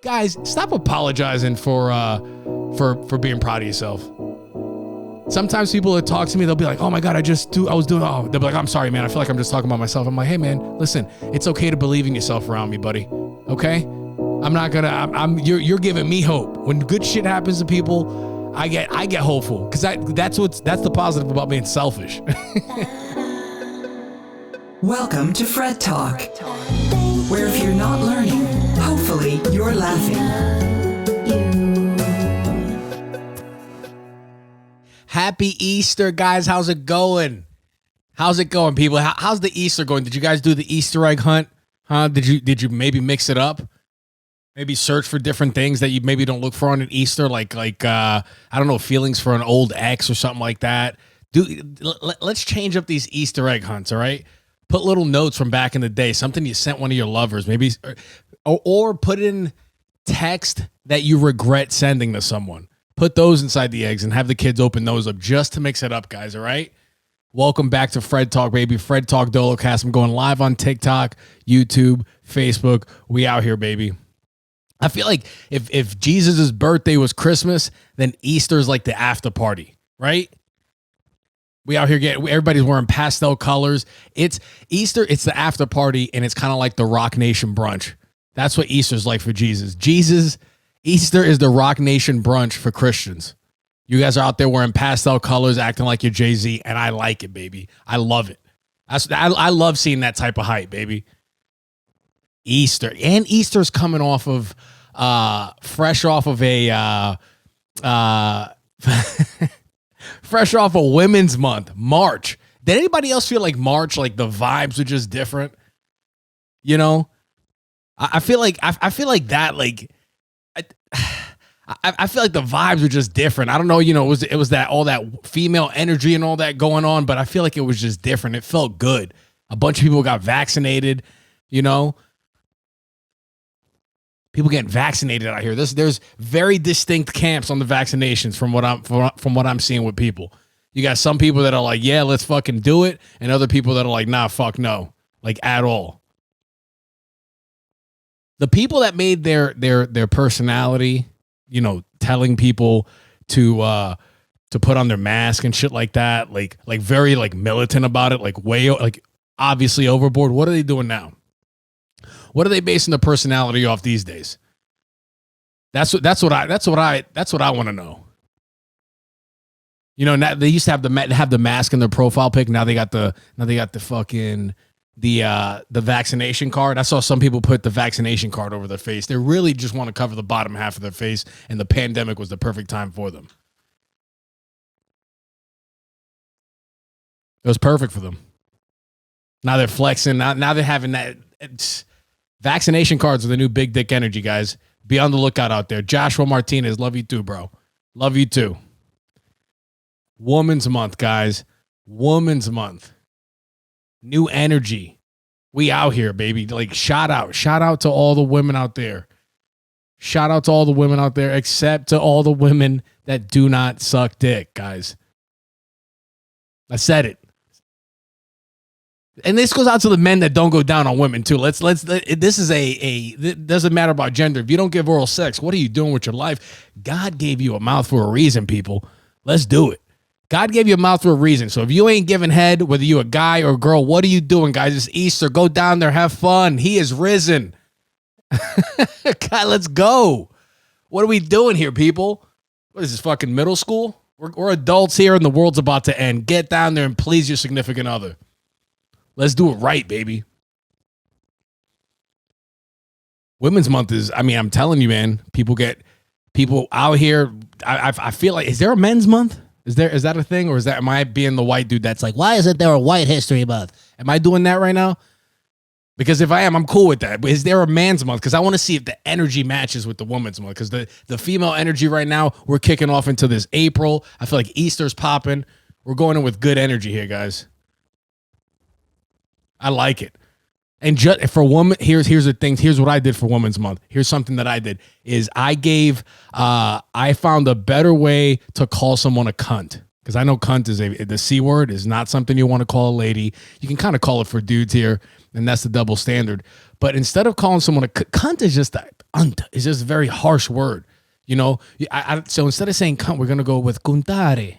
Guys, stop apologizing for being proud of yourself. Sometimes people that talk to me, they'll be like, oh my God, they'll be like, I'm sorry, man. I feel like I'm just talking about myself. I'm like, hey man, listen, it's okay to believe in yourself around me, buddy. Okay? You're giving me hope. When good shit happens to people, I get hopeful. Cause that's the positive about being selfish. Welcome to Fred Talk, where if you're not learning, hopefully you're laughing. Happy Easter, guys. How's it going? How's it going, people? How's the Easter going? Did you guys do the Easter egg hunt? Huh? Did you maybe mix it up? Maybe search for different things that you maybe don't look for on an Easter, like I don't know, feelings for an old ex or something like that. Let's change up these Easter egg hunts, all right? Put little notes from back in the day, something you sent one of your lovers, maybe, or put in text that you regret sending to someone. Put those inside the eggs and have the kids open those up just to mix it up, guys, all right? Welcome back to Fred Talk, baby. Fred Talk Dolocast. I'm going live on TikTok, YouTube, Facebook. We out here, baby. I feel like if Jesus' birthday was Christmas, then Easter's like the after party, right? We out here everybody's wearing pastel colors. It's Easter, it's the after party, and it's kind of like the Rock Nation brunch. That's what Easter's like for Jesus. Easter is the Rock Nation brunch for Christians. You guys are out there wearing pastel colors, acting like you're Jay-Z, and I like it, baby. I love it. I love seeing that type of hype, baby. Easter. And Easter's coming off of, fresh off of Women's Month, March. Did anybody else feel like March, like the vibes were just different? You know, I feel like that, like, I feel like the vibes were just different. I don't know, you know, it was that all that female energy and all that going on, but I feel like it was just different. It felt good. A bunch of people got vaccinated, you know. People getting vaccinated out here. There's very distinct camps on the vaccinations from what I'm seeing with people. You got some people that are like, yeah, let's fucking do it, and other people that are like, nah, fuck no, like at all. The people that made their personality, you know, telling people to put on their mask and shit like that, like very like militant about it, like way like obviously overboard. What are they doing now? What are they basing the personality off these days? That's what I want to know. You know, now they used to have the mask in their profile pic. Now they got the fucking the vaccination card. I saw some people put the vaccination card over their face. They really just want to cover the bottom half of their face, and the pandemic was the perfect time for them. It was perfect for them. Now they're flexing. Now they're having that. Vaccination cards are the new big dick energy, guys. Be on the lookout out there. Joshua Martinez, love you too, bro. Love you too. Women's Month, guys. Women's Month. New energy. We out here, baby. Like, shout out to all the women out there. Shout out to all the women out there, except to all the women that do not suck dick, guys. I said it. And this goes out to the men that don't go down on women too. This is it doesn't matter about gender. If you don't give oral sex, what are you doing with your life? God gave you a mouth for a reason, people. Let's do it. God gave you a mouth for a reason. So if you ain't giving head, whether you a guy or a girl, what are you doing, guys? It's Easter. Go down there, have fun. He is risen. God, let's go. What are we doing here, people? What is this, fucking middle school? We're adults here and the world's about to end. Get down there and please your significant other. Let's do it right, baby. Women's Month is, I mean, I'm telling you, man, people out here. I feel like, is there a Men's Month? Is that a thing? Or am I being the white dude that's like, why isn't there a White History Month? Am I doing that right now? Because if I am, I'm cool with that. But is there a Man's Month? Because I want to see if the energy matches with the Women's Month. Because the female energy right now, we're kicking off into this April. I feel like Easter's popping. We're going in with good energy here, guys. I like it. And just for woman, here's the thing. Here's what I did for Women's Month. Here's something that I did is I found a better way to call someone a cunt. Because I know cunt is the C word is not something you want to call a lady. You can kind of call it for dudes here. and that's the double standard. But instead of calling someone cunt is just it's just a very harsh word. You know, so instead of saying cunt, we're gonna go with contare.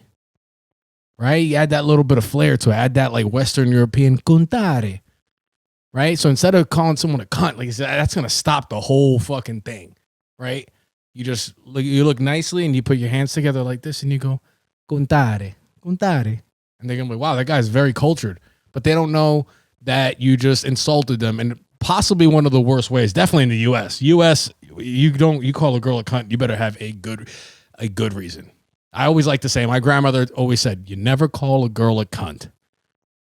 Right? You add that little bit of flair to it. Add that like Western European contare. Right? So instead of calling someone a cunt, like I said, that's gonna stop the whole fucking thing. Right? You look nicely and you put your hands together like this and you go contare, contare, and they're gonna be like, wow, that guy's very cultured. But they don't know that you just insulted them, and possibly one of the worst ways. Definitely in the U.S. You call a girl a cunt, you better have a good reason. I always like to say, my grandmother always said, you never call a girl a cunt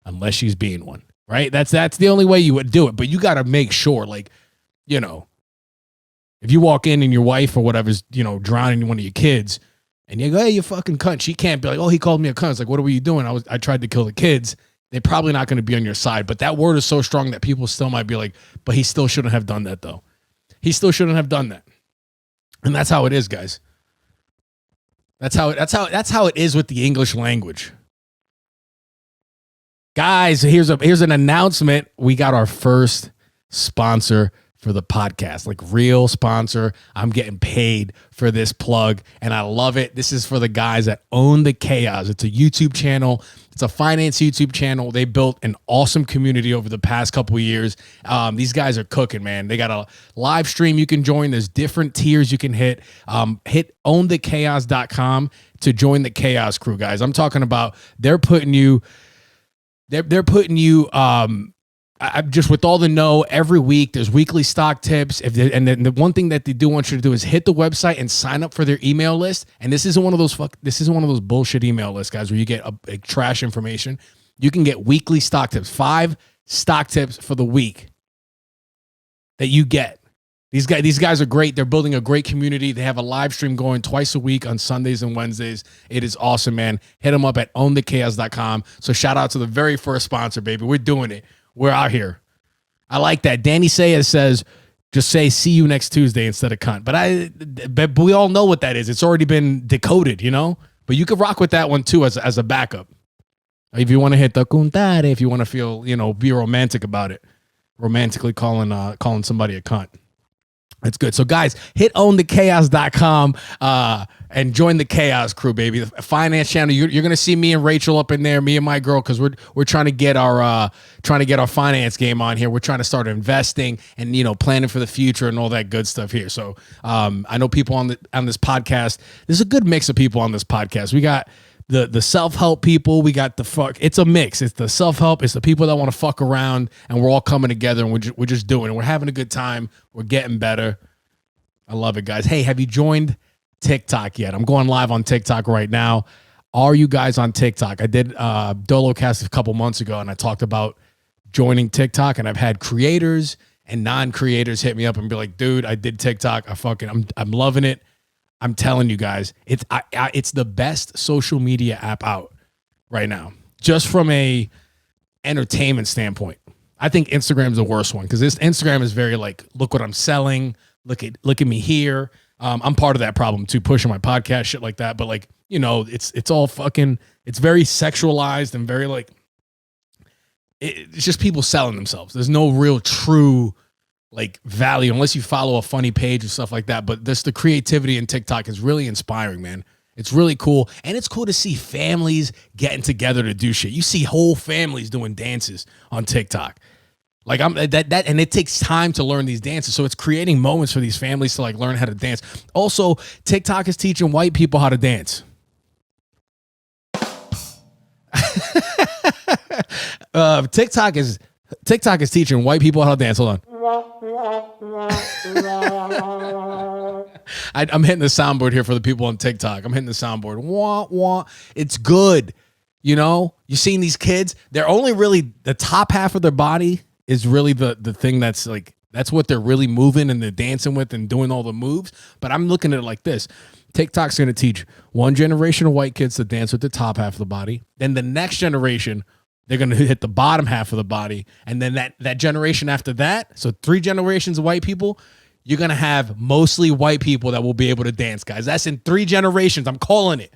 unless she's being one. Right? That's the only way you would do it. But you got to make sure, like, you know, if you walk in and your wife or whatever's, you know, drowning one of your kids, and you go, hey, you fucking cunt. She can't be like, oh, he called me a cunt. It's like, what were you doing? I tried to kill the kids. They're probably not going to be on your side. But that word is so strong that people still might be like, but he still shouldn't have done that, though. He still shouldn't have done that. And that's how it is, guys. That's how it is with the English language. Guys, here's an announcement. We got our first sponsor for the podcast, like real sponsor. I'm getting paid for this plug and I love it. This is for the guys that own the chaos. It's a YouTube channel. It's a finance YouTube channel. They built an awesome community over the past couple of years. These guys are cooking, man. They got a live stream you can join. There's different tiers you can hit. Hit ownthechaos.com to join the chaos crew, guys. I'm talking about they're putting you just with all the know every week. There's weekly stock tips. And then the one thing that they do want you to do is hit the website and sign up for their email list. And this isn't one of those bullshit email lists, guys, where you get a trash information. You can get weekly stock tips, 5 stock tips for the week that you get. These guys are great. They're building a great community. They have a live stream going twice a week on Sundays and Wednesdays. It is awesome, man. Hit them up at ownthechaos.com. So shout out to the very first sponsor, baby. We're doing it. We're out here. I like that. Danny Sayers says, just say see you next Tuesday instead of cunt. But we all know what that is. It's already been decoded, you know? But you could rock with that one too as a backup. If you want to hit the contare, if you want to feel, you know, be romantic about it. Romantically calling somebody a cunt. That's good. So guys, hit ownthechaos.com and join the chaos crew, baby. The finance channel. You're going to see me and Rachel up in there, me and my girl, because we're trying to get our finance game on here. We're trying to start investing and, you know, planning for the future and all that good stuff here. So I know people on this podcast. There's a good mix of people on this podcast. We got the self-help people. We got it's a mix. It's the self-help. It's the people that want to fuck around, and we're all coming together and we're just doing it. We're having a good time. We're getting better. I love it, guys. Hey, have you joined TikTok yet? I'm going live on TikTok right now. Are you guys on TikTok? I did Dolocast a couple months ago, and I talked about joining TikTok, and I've had creators and non-creators hit me up and be like, dude, I did TikTok. I'm loving it. I'm telling you guys, it's the best social media app out right now, just from a entertainment standpoint. I think Instagram's the worst one because Instagram is very like, look what I'm selling. Look at me here. I'm part of that problem too, pushing my podcast, shit like that. But like, you know, it's all fucking, it's very sexualized and very like, it's just people selling themselves. There's no real true like value unless you follow a funny page or stuff like that. But the creativity in TikTok is really inspiring, man. It's really cool. And it's cool to see families getting together to do shit. You see whole families doing dances on TikTok. Like and it takes time to learn these dances. So it's creating moments for these families to like learn how to dance. Also, TikTok is teaching white people how to dance. TikTok is teaching white people how to dance. Hold on. I'm hitting the soundboard here for the people on TikTok. I'm hitting the soundboard. Wah, wah. It's good. You know, you're seeing these kids. They're only really the top half of their body is really the thing that's like, that's what they're really moving and they're dancing with and doing all the moves. But I'm looking at it like this. TikTok's going to teach one generation of white kids to dance with the top half of the body. Then the next generation, they're going to hit the bottom half of the body. And then that generation after that, so 3 generations of white people, you're going to have mostly white people that will be able to dance, guys. That's in 3 generations. I'm calling it.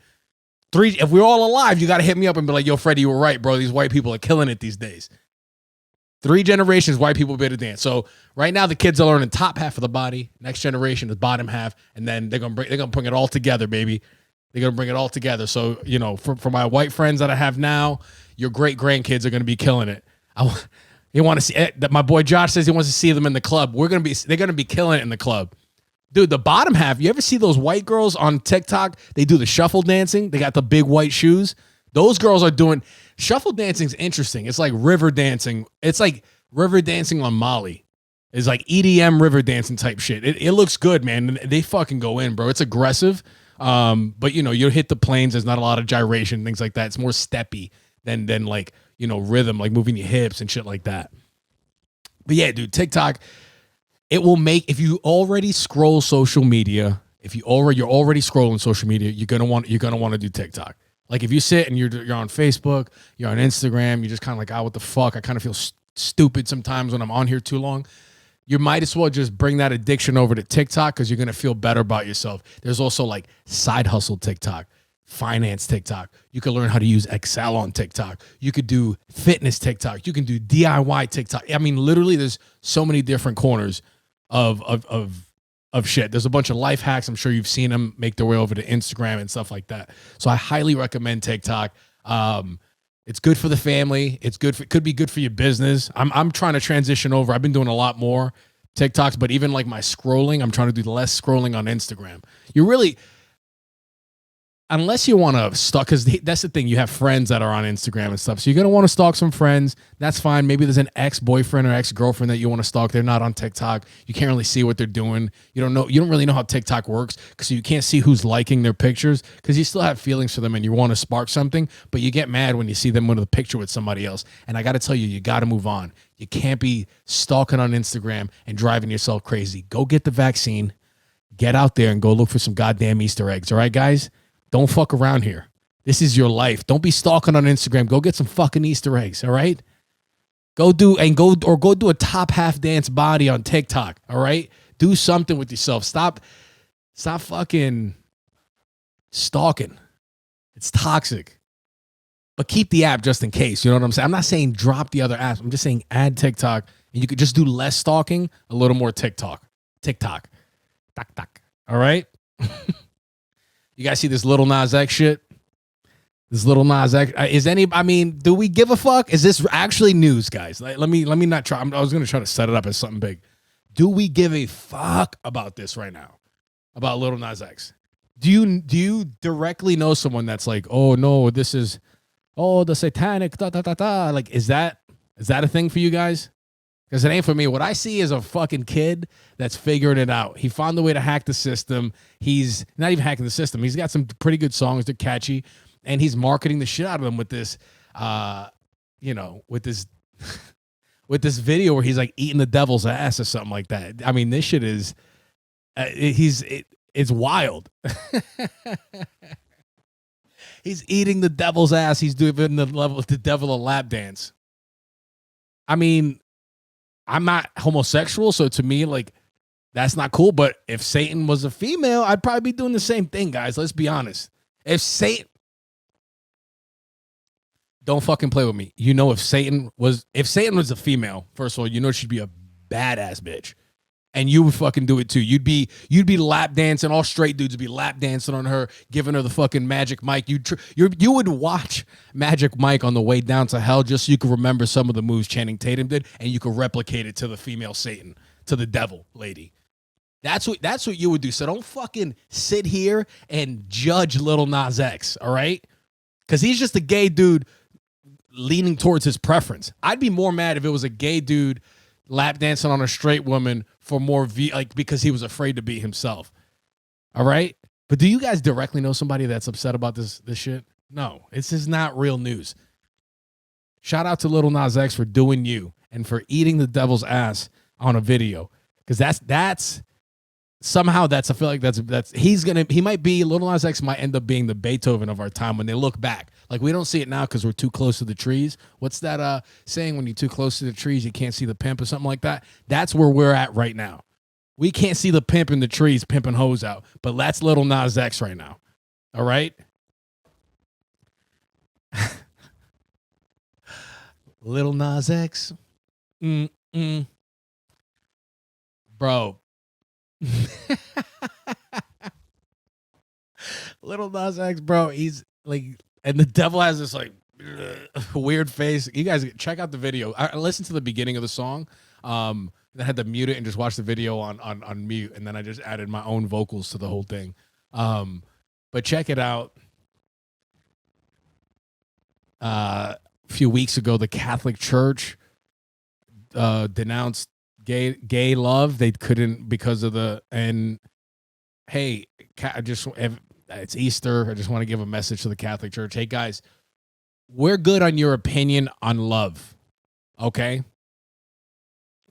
3. If we're all alive, you got to hit me up and be like, yo, Freddie, you were right, bro. These white people are killing it these days. 3 generations, white people be able to dance. So right now, the kids are learning top half of the body. Next generation is bottom half, and then they're gonna bring it all together, baby. They're gonna bring it all together. So for my white friends that I have now, your great grandkids are gonna be killing it. You want to see that? My boy Josh says he wants to see them in the club. They're gonna be killing it in the club. Dude, the bottom half, you ever see those white girls on TikTok? They do the shuffle dancing. They got the big white shoes. Those girls are doing shuffle dancing is interesting. It's like river dancing. It's like river dancing on Molly. It's like EDM river dancing type shit. It looks good, man. They fucking go in, bro. It's aggressive. But you'll hit the planes. There's not a lot of gyration, things like that. It's more steppy than like, rhythm, like moving your hips and shit like that. But yeah, dude, TikTok, it will make, if you already scroll social media, you're already scrolling social media, you're gonna want to do TikTok. Like if you sit and you're on Facebook, you're on Instagram, you're just kind of like, what the fuck? I kind of feel stupid sometimes when I'm on here too long. You might as well just bring that addiction over to TikTok because you're going to feel better about yourself. There's also like side hustle TikTok, finance TikTok. You can learn how to use Excel on TikTok. You could do fitness TikTok. You can do DIY TikTok. I mean, literally there's so many different corners of shit. There's a bunch of life hacks. I'm sure you've seen them make their way over to Instagram and stuff like that. So I highly recommend TikTok. It's good for the family. It could be good for your business. I'm trying to transition over. I've been doing a lot more TikToks, but even like my scrolling, I'm trying to do less scrolling on Instagram. Unless you want to stalk, because that's the thing. You have friends that are on Instagram and stuff. So you're going to want to stalk some friends. That's fine. Maybe there's an ex-boyfriend or ex-girlfriend that you want to stalk. They're not on TikTok. You can't really see what they're doing. You don't really know how TikTok works because you can't see who's liking their pictures because you still have feelings for them and you want to spark something, but you get mad when you see them with a picture with somebody else. And I got to tell you, you got to move on. You can't be stalking on Instagram and driving yourself crazy. Go get the vaccine. Get out there and go look for some goddamn Easter eggs. All right, guys? Don't fuck around here. This is your life. Don't be stalking on Instagram. Go get some fucking Easter eggs, all right? Go do a top half dance body on TikTok, all right? Do something with yourself. Stop fucking stalking. It's toxic. But keep the app just in case. You know what I'm saying? I'm not saying drop the other apps. I'm just saying add TikTok, and you could just do less stalking, a little more TikTok. TikTok. All right? You guys see this Lil Nas X shit? This Lil Nas X. Do we give a fuck? Is this actually news, guys? Like, let me not try. I was going to try to set it up as something big. Do we give a fuck about this right now? About Lil Nas X? Do you directly know someone that's like, oh no, this is, the satanic Like, is that a thing for you guys? Because it ain't for me. What I see is a fucking kid that's figuring it out. He found the way to hack the system. He's not even hacking the system. He's got some pretty good songs. They're catchy. And he's marketing the shit out of them with this, with this video where he's like eating the devil's ass or something like that. I mean, this shit is, it's wild. He's eating the devil's ass. He's doing the devil a lap dance. I mean, I'm not homosexual, so to me, like, that's not cool. But if Satan was a female, I'd probably be doing the same thing, guys. Let's be honest. If Satan don't fucking play with me. If Satan was a female, first of all, she'd be a badass bitch. And you would fucking do it too. You'd be lap dancing. All straight dudes would be lap dancing on her, giving her the fucking Magic Mike. You would watch Magic Mike on the way down to hell just so you could remember some of the moves Channing Tatum did, and you could replicate it to the female Satan, to the devil lady. That's what you would do. So don't fucking sit here and judge Lil Nas X, all right? Because he's just a gay dude leaning towards his preference. I'd be more mad if it was a gay dude lap dancing on a straight woman for more because he was afraid to be himself. All right? But do you guys directly know somebody that's upset about this shit? No, this is not real news. Shout out to Lil Nas X for doing you and for eating the devil's ass on a video. Because that's somehow I feel like he might be, Lil Nas X might end up being the Beethoven of our time when they look back. Like, we don't see it now because we're too close to the trees. What's that saying? When you're too close to the trees, you can't see the pimp or something like that. That's where we're at right now. We can't see the pimp in the trees pimping hoes out, but that's Lil Nas X right now. All right? Lil Nas X. mm, mm. Bro. Little Nas X, bro. He's like, and the devil has this like weird face. You guys check out the video. I listened to the beginning of the song. Then had to mute it and just watch the video on mute, and then I just added my own vocals to the whole thing. But check it out. A few weeks ago, the Catholic Church denounced gay love. They couldn't because of hey, it's Easter. I just want to give a message to the Catholic Church. Hey guys, we're good on your opinion on love. Okay?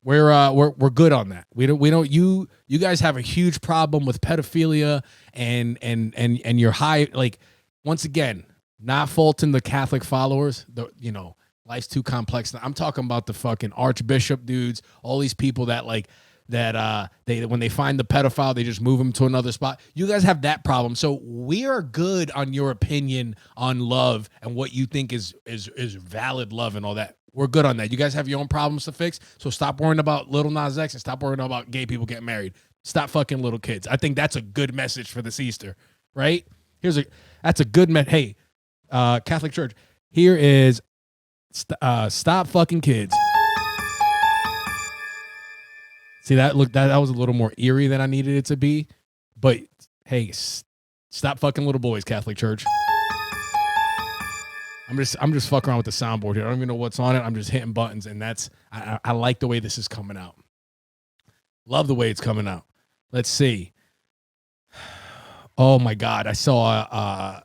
We're good on that. We don't you guys have a huge problem with pedophilia and you're high, like, once again, not faulting the Catholic followers. Life's too complex. I'm talking about the fucking archbishop dudes, all these people that they when they find the pedophile, they just move them to another spot. You guys have that problem. So we are good on your opinion on love and what you think is valid love and all that. We're good on that. You guys have your own problems to fix. So stop worrying about Little Nas X and stop worrying about gay people getting married. Stop fucking little kids. I think that's a good message for this Easter, right? That's a good Hey, Catholic Church, here is stop fucking kids. See that? Look, that was a little more eerie than I needed it to be. But hey, stop fucking little boys, Catholic Church. I'm just fucking around with the soundboard here. I don't even know what's on it. I'm just hitting buttons, and I like the way this is coming out. Love the way it's coming out. Let's see. Oh my God, I saw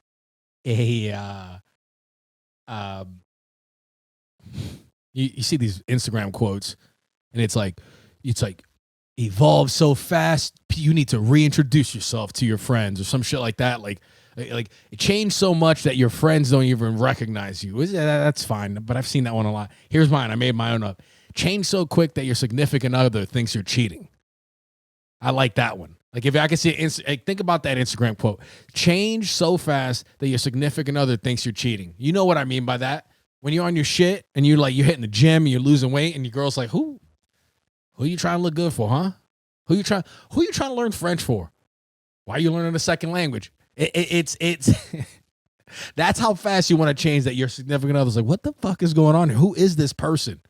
you see these Instagram quotes, and it's like evolve so fast, you need to reintroduce yourself to your friends or some shit like that. Like it changed so much that your friends don't even recognize you. That's fine, but I've seen that one a lot. Here's mine. I made my own up. Change so quick that your significant other thinks you're cheating. I like that one. Like, if I can see it, think about that Instagram quote. Change so fast that your significant other thinks you're cheating. You know what I mean by that? When you're on your shit and you're hitting the gym and you're losing weight and your girl's like, who you trying to look good for, huh? Who you trying to learn French for? Why are you learning a second language? It's that's how fast you want to change, that your significant other's like, what the fuck is going on here? Who is this person?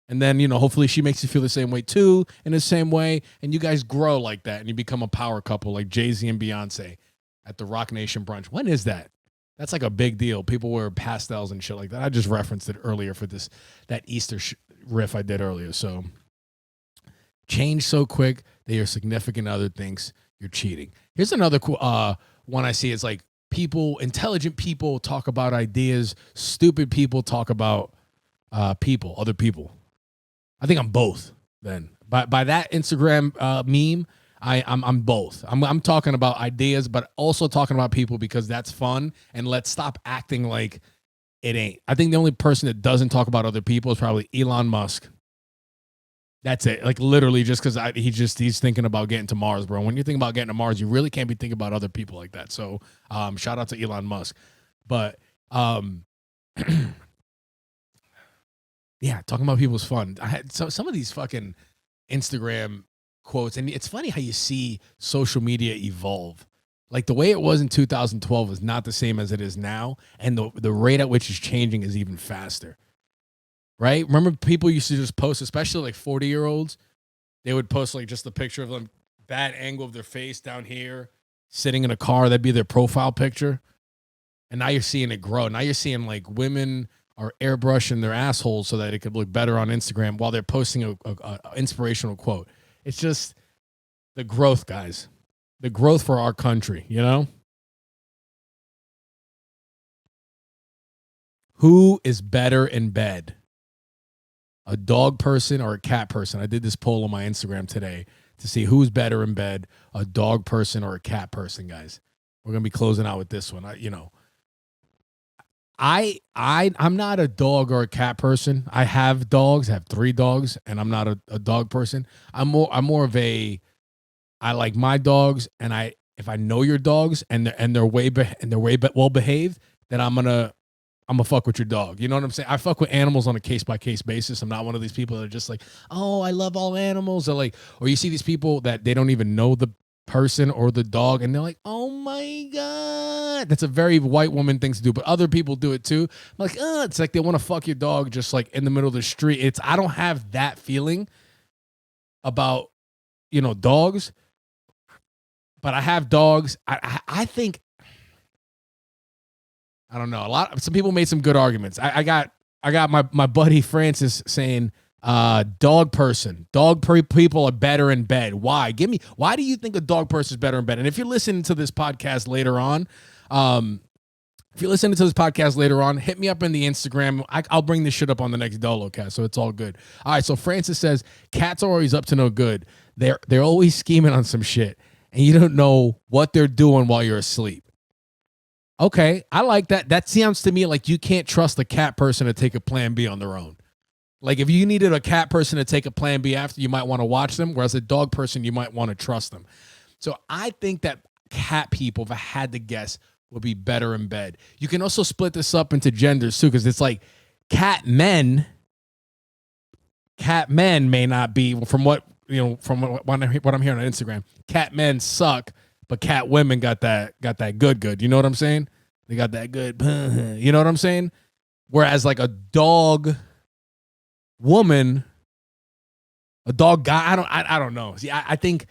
And then, hopefully she makes you feel the same way too, in the same way. And you guys grow like that and you become a power couple like Jay-Z and Beyonce at the Rock Nation brunch. When is that? That's like a big deal. People wear pastels and shit like that. I just referenced it earlier for that Easter riff I did earlier. So change so quick that your significant other thinks you're cheating. Here's another cool one I see. It's like intelligent people talk about ideas. Stupid people talk about other people. I think I'm both then. By that Instagram meme, I'm both. I'm talking about ideas, but also talking about people because that's fun. And let's stop acting like it ain't. I think the only person that doesn't talk about other people is probably Elon Musk. That's it. Like, literally, just because he's thinking about getting to Mars, bro. When you think about getting to Mars, you really can't be thinking about other people like that. So shout out to Elon Musk. But yeah, talking about people is fun. I had some of these fucking Instagram quotes, and it's funny how you see social media evolve. Like, the way it was in 2012 is not the same as it is now, and the rate at which it's changing is even faster. Right? Remember, people used to just post, especially like 40-year-olds, they would post like just the picture of them, bad angle of their face down here, sitting in a car. That'd be their profile picture. And now you're seeing it grow. Now you're seeing like women are airbrushing their assholes so that it could look better on Instagram while they're posting a inspirational quote. It's just the growth, guys. The growth for our country, Who is better in bed? A dog person or a cat person? I did this poll on my Instagram today to see who's better in bed, a dog person or a cat person, guys. We're going to be closing out with this one. I'm not a dog or a cat person. I have dogs. I have 3 dogs, and I'm not a dog person. I'm more of I like my dogs, and if I know your dogs and they're well behaved, then I'm gonna I'm gonna fuck with your dog. You know what I'm saying? I fuck with animals on a case by case basis. I'm not one of these people that are just like, oh, I love all animals. Or like, or you see these people that they don't even know the person or the dog, and they're like, oh my God. That's a very white woman thing to do, but other people do it too. I'm like, it's like they want to fuck your dog just like in the middle of the street. I don't have that feeling about, dogs, but I have dogs. I think, I don't know. Some people made some good arguments. I got my buddy Francis saying, dog people are better in bed. Why? Why do you think a dog person is better in bed? And if you're listening to this podcast later on, hit me up in the Instagram. I'll bring this shit up on the next Dolocast, so it's all good. All right, so Francis says, cats are always up to no good. They're always scheming on some shit, and you don't know what they're doing while you're asleep. Okay, I like that. That sounds to me like you can't trust a cat person to take a plan B on their own. Like if you needed a cat person to take a plan B after, you might want to watch them, whereas a dog person, you might want to trust them. So I think that cat people, if I had to guess, would be better in bed. You can also split this up into genders too, because it's like cat men may not be, from what I'm hearing on Instagram, cat men suck, but cat women got that good. You know what I'm saying? They got that good. You know what I'm saying? Whereas like a dog woman, a dog guy, I don't know. See, I think,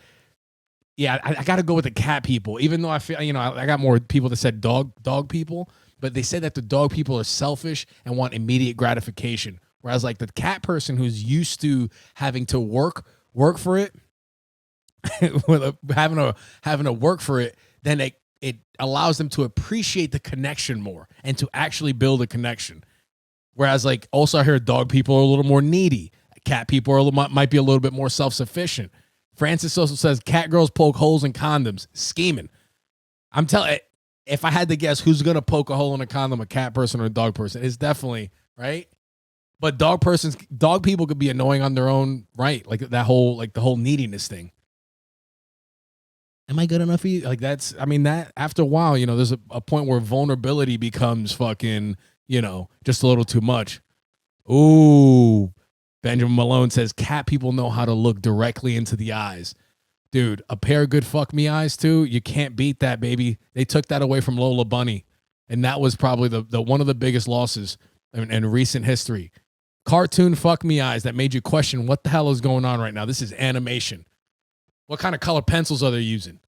I got to go with the cat people, even though I feel, I got more people that said dog people, but they said that the dog people are selfish and want immediate gratification. Whereas like the cat person who's used to having to work for it, having to work for it, then it allows them to appreciate the connection more and to actually build a connection. Whereas like also I hear dog people are a little more needy. Cat people might be a little bit more self-sufficient. Francis also says cat girls poke holes in condoms. Scheming. I'm telling, if I had to guess who's going to poke a hole in a condom, a cat person or a dog person, it's definitely, right? But dog people could be annoying on their own right. Like the whole neediness thing. Am I good enough for you? Like that after a while, there's a point where vulnerability becomes fucking, just a little too much. Ooh, Benjamin Malone says cat people know how to look directly into the eyes. Dude, a pair of good fuck me eyes too. You can't beat that, baby. They took that away from Lola Bunny. And that was probably the one of the biggest losses in recent history. Cartoon fuck me eyes that made you question what the hell is going on right now. This is animation. What kind of color pencils are they using?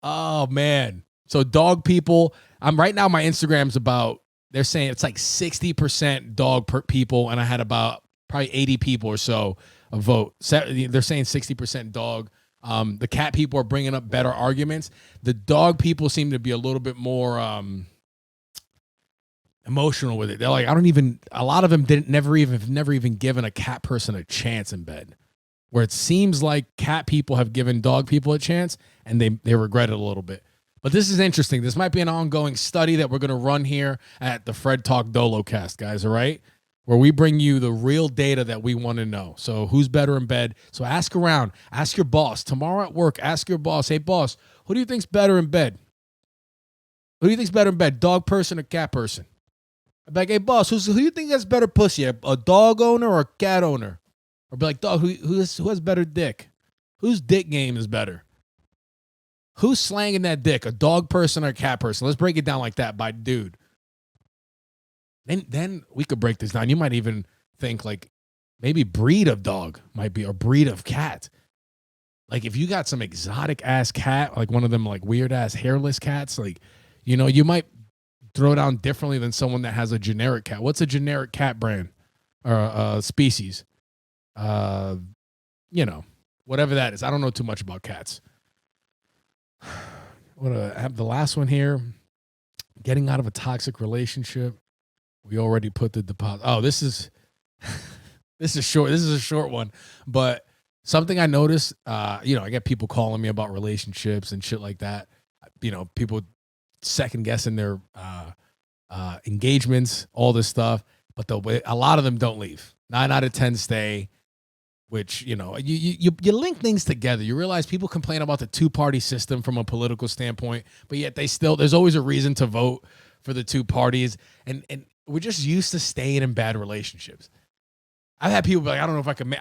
Oh man. So dog people, right now my Instagram's about, they're saying it's like 60% dog people, and I had about probably 80 people or so a vote. They're saying 60% dog. The cat people are bringing up better arguments. The dog people seem to be a little bit more emotional with it. They're like, a lot of them never even given a cat person a chance in bed. Where it seems like cat people have given dog people a chance and they regret it a little bit. But this is interesting. This might be an ongoing study that we're going to run here at the Fred Talk Dolocast, guys, all right? Where we bring you the real data that we want to know. So who's better in bed? So ask around. Ask your boss. Tomorrow at work, ask your boss, hey, boss, who do you think's better in bed? Who do you think's better in bed, dog person or cat person? I'd be like, hey, boss, who do you think has better pussy, a dog owner or a cat owner? Or be like, dog, who has better dick? Whose dick game is better? Who's slanging that dick, a dog person or a cat person? Let's break it down like that by dude. Then we could break this down. You might even think like maybe breed of dog might be, or breed of cat. Like if you got some exotic ass cat, like one of them like weird ass hairless cats, like, you might throw down differently than someone that has a generic cat. What's a generic cat brand or species? Whatever that is. I don't know too much about cats. I have the last one here. Getting out of a toxic relationship. We already put the deposit. Oh, this is short. This is a short one, but something I noticed, I get people calling me about relationships and shit like that. People second guessing their engagements, all this stuff, but a lot of them don't leave. 9 out of 10 stay. which, you link things together. You realize people complain about the two-party system from a political standpoint, but yet there's always a reason to vote for the two parties. And we're just used to staying in bad relationships. I've had people be like, I don't know if I can,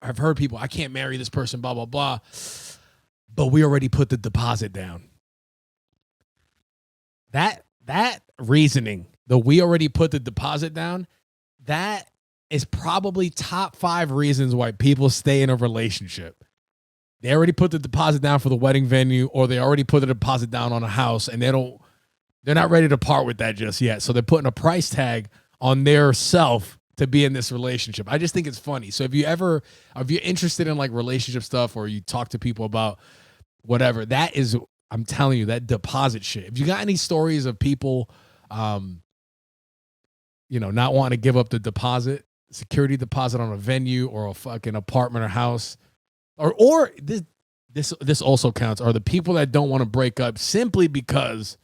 I've heard people, I can't marry this person, blah, blah, blah. But we already put the deposit down. That reasoning, though we already put the deposit down, that is probably top 5 reasons why people stay in a relationship. They already put the deposit down for the wedding venue, or they already put the deposit down on a house, and they're not ready to part with that just yet. So they're putting a price tag on their self to be in this relationship. I just think it's funny. So if you're interested in like relationship stuff, or you talk to people about whatever, that is, I'm telling you, that deposit shit. If you got any stories of people, not wanting to give up the deposit, security deposit on a venue or a fucking apartment or house, or this also counts, are the people that don't want to break up simply because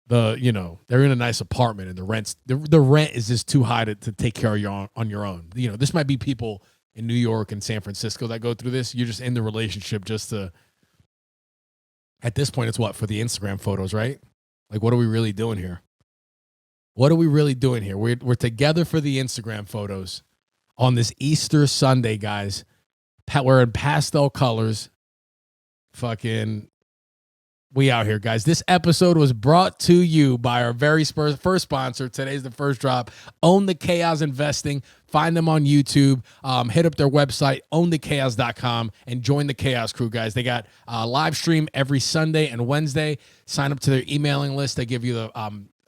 they're in a nice apartment and the rent is just too high to take care of on your own. This might be people in New York and San Francisco that go through this. You're just in the relationship just to, at this point, it's what, for the Instagram photos, right? Like, what are we really doing here? What are we really doing here? We're together for the Instagram photos on this Easter Sunday, guys. We're in pastel colors. Fucking, we out here, guys. This episode was brought to you by our very first sponsor. Today's the first drop. Own the Chaos Investing. Find them on YouTube. Hit up their website, ownthechaos.com, and join the Chaos crew, guys. They got a live stream every Sunday and Wednesday. Sign up to their emailing list. They give you the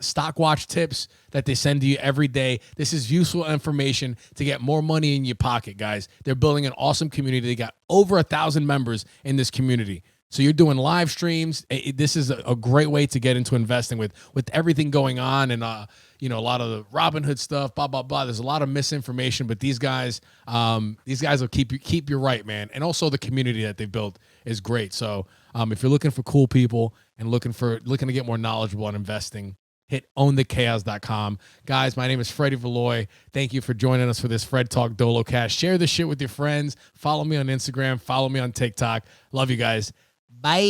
stock watch tips that they send to you every day. This is useful information to get more money in your pocket, guys. They're building an awesome community. They got over 1,000 members in this community. So you're doing live streams. This is a great way to get into investing with everything going on, and a lot of the Robinhood stuff, blah blah blah. There's a lot of misinformation, but these guys will keep you right, man. And also the community that they've built is great. So if you're looking for cool people and looking to get more knowledgeable on investing, hit ownthechaos.com. Guys, my name is Freddie Valoy. Thank you for joining us for this Fred Talk Dolocast. Share this shit with your friends. Follow me on Instagram. Follow me on TikTok. Love you guys. Bye.